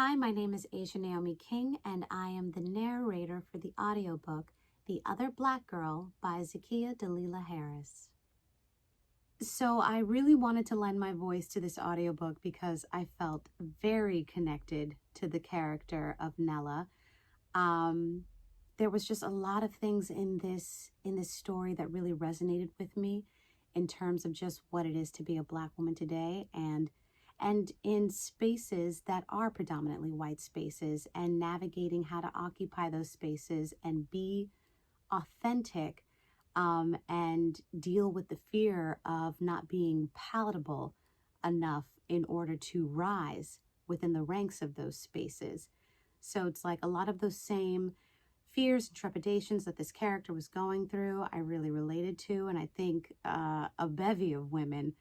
Hi, my name is Aja Naomi King, and I am the narrator for the audiobook The Other Black Girl by Zakiya Dalila Harris. So I really wanted to lend my voice to this audiobook because I felt very connected to the character of Nella. There was just a lot of things in this story that really resonated with me in terms of just what it is to be a Black woman today, and in spaces that are predominantly white spaces, and navigating how to occupy those spaces and be authentic, and deal with the fear of not being palatable enough in order to rise within the ranks of those spaces. So it's like a lot of those same fears and trepidations that this character was going through, I really related to, and I think a bevy of women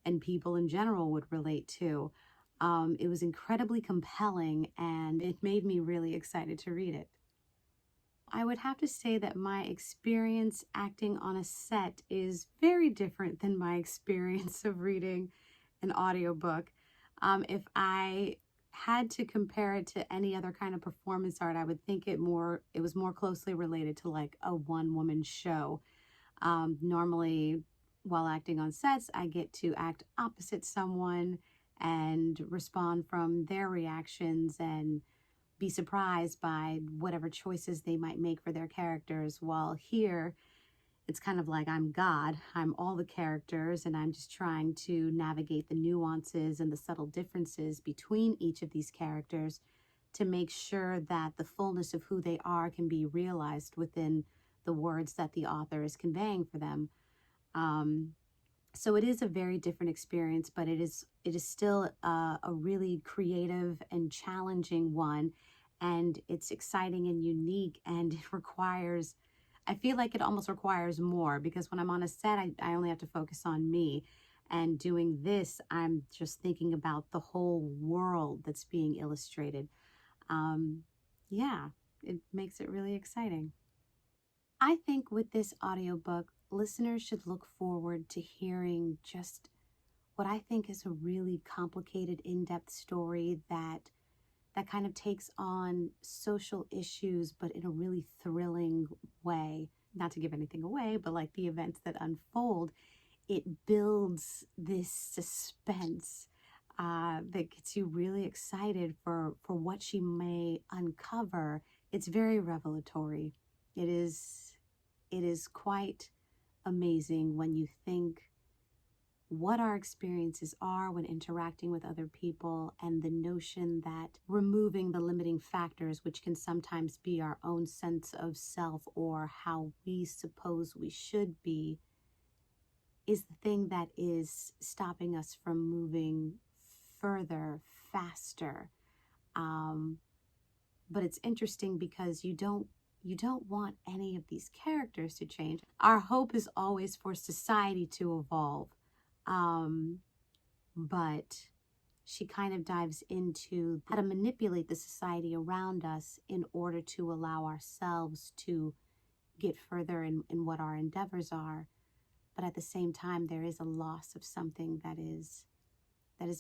and people in general would relate to. It was incredibly compelling, and it made me really excited to read it. I would have to say that my experience acting on a set is very different than my experience of reading an audiobook. If I had to compare it to any other kind of performance art, I would think it was more closely related to like a one-woman show. Normally, while acting on sets, I get to act opposite someone and respond from their reactions and be surprised by whatever choices they might make for their characters. While here, it's kind of like I'm God. I'm all the characters, and I'm just trying to navigate the nuances and the subtle differences between each of these characters to make sure that the fullness of who they are can be realized within the words that the author is conveying for them. So it is a very different experience, but it is still a really creative and challenging one, and it's exciting and unique, and it requires, I feel like it almost requires more, because when I'm on a set, I only have to focus on me, and doing this, I'm just thinking about the whole world that's being illustrated. Yeah, it makes it really exciting. I think with this audiobook, listeners should look forward to hearing just what I think is a really complicated, in-depth story that kind of takes on social issues, but in a really thrilling way. Not to give anything away, but like the events that unfold, it builds this suspense that gets you really excited for what she may uncover. It's very revelatory. It is quite amazing when you think what our experiences are when interacting with other people, and the notion that removing the limiting factors, which can sometimes be our own sense of self or how we suppose we should be, is the thing that is stopping us from moving further, faster. But it's interesting because you don't want any of these characters to change. Our hope is always for society to evolve. But she kind of dives into how to manipulate the society around us in order to allow ourselves to get further in what our endeavors are. But at the same time, there is a loss of something that is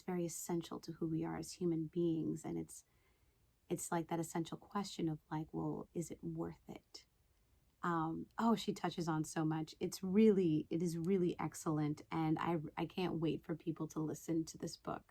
very essential to who we are as human beings. And it's like that essential question of like, well, is it worth it? She touches on so much. It is really excellent, and I can't wait for people to listen to this book.